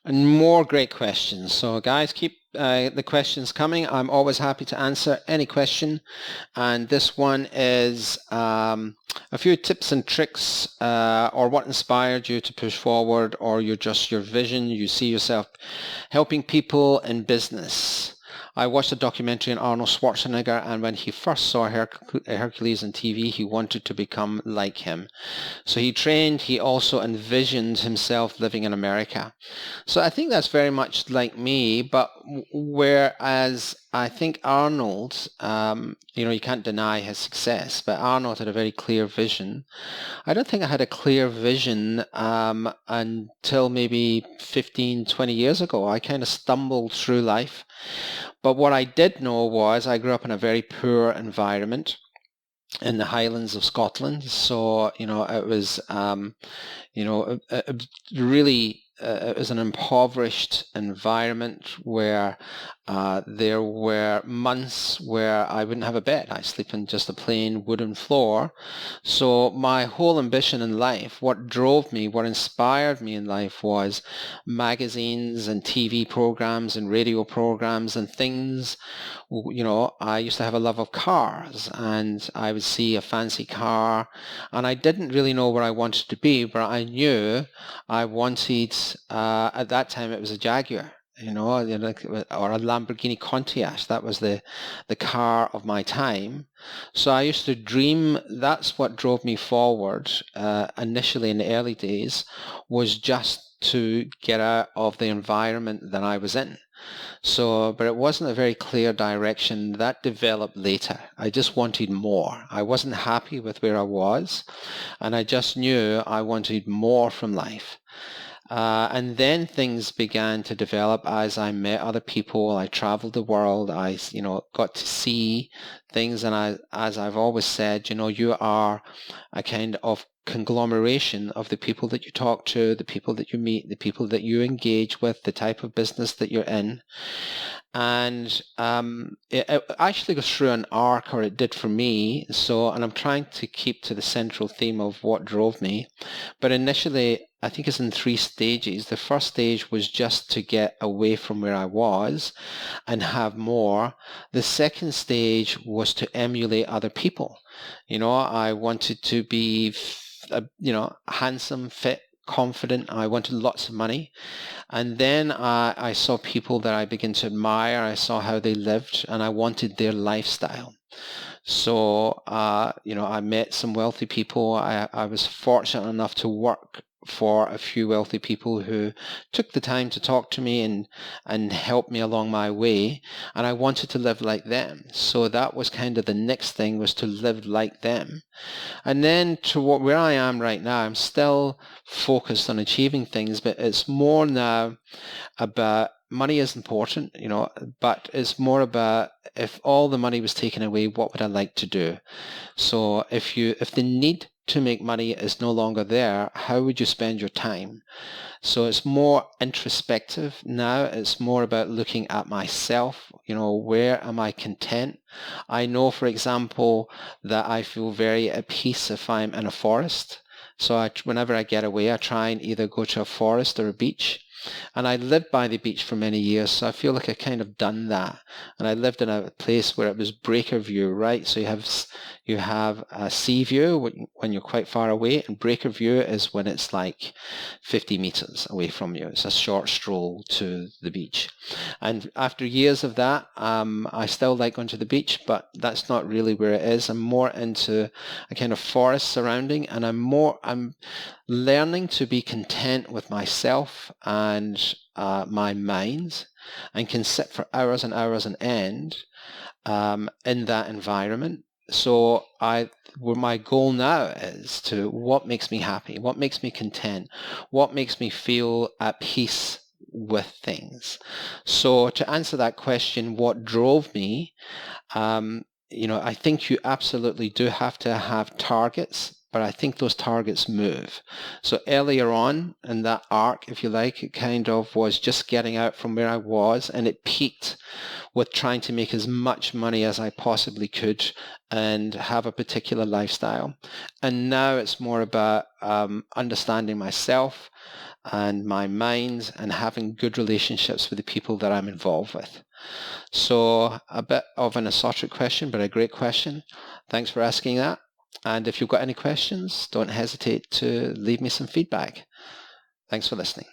And more great questions. So guys, keep the questions coming. I'm always happy to answer any question. And this one is a few tips and tricks or what inspired you to push forward, or your vision. You see yourself helping people in business. I watched a documentary on Arnold Schwarzenegger, and when he first saw Hercules on TV, he wanted to become like him. So he trained, he also envisioned himself living in America. So I think that's very much like me, but whereas I think Arnold, you can't deny his success, but Arnold had a very clear vision. I don't think I had a clear vision until maybe 15, 20 years ago. I kind of stumbled through life. But what I did know was I grew up in a very poor environment in the Highlands of Scotland. So, it was, really, it was an impoverished environment where there were months where I wouldn't have a bed. I sleep in just a plain wooden floor. So my whole ambition in life, what drove me, what inspired me in life was magazines and TV programs and radio programs and things. I used to have a love of cars, and I would see a fancy car, and I didn't really know where I wanted to be, but I knew I wanted, at that time it was a Jaguar, or a Lamborghini Countach. That was the car of my time. So I used to dream. That's what drove me forward initially in the early days, was just to get out of the environment that I was in. So, but it wasn't a very clear direction. That developed later. I just wanted more. I wasn't happy with where I was, and I just knew I wanted more from life. And then things began to develop as I met other people. I traveled the world. I, got to see things. And as I've always said, you are a kind of conglomeration of the people that you talk to, the people that you meet, the people that you engage with, the type of business that you're in. And it actually goes through an arc, or it did for me. So, and I'm trying to keep to the central theme of what drove me. But initially, I think it's in 3 stages. The first stage was just to get away from where I was and have more. The second stage was to emulate other people. I wanted to be, handsome, fit, confident. I wanted lots of money. And then I saw people that I began to admire. I saw how they lived, and I wanted their lifestyle. So, I met some wealthy people. I was fortunate enough to work for a few wealthy people who took the time to talk to me and help me along my way. And I wanted to live like them. So that was kind of the next thing, was to live like them. And then to where I am right now, I'm still focused on achieving things, but it's more now about money is important, but it's more about, if all the money was taken away, what would I like to do? So if the need to make money is no longer there, how would you spend your time? So it's more introspective now. It's more about looking at myself. Where am I content? I know, for example, that I feel very at peace if I'm in a forest. So whenever I get away, I try and either go to a forest or a beach. And I lived by the beach for many years, so I feel like I kind of done that. And I lived in a place where it was breaker view, right? So you have a sea view when you're quite far away, and breaker view is when it's like 50 meters away from you. It's a short stroll to the beach. And after years of that, I still like going to the beach, but that's not really where it is. I'm more into a kind of forest surrounding, and I'm learning to be content with myself and my mind, and can sit for hours and hours on end in that environment. So my goal now is to what makes me happy, what makes me content, what makes me feel at peace with things. So to answer that question, what drove me, I think you absolutely do have to have targets, but I think those targets move. So earlier on in that arc, if you like, it kind of was just getting out from where I was, and it peaked with trying to make as much money as I possibly could and have a particular lifestyle. And now it's more about understanding myself, and my mind and having good relationships with the people that I'm involved with. So a bit of an esoteric question, but a great question. Thanks for asking that. And if you've got any questions, don't hesitate to leave me some feedback. Thanks for listening.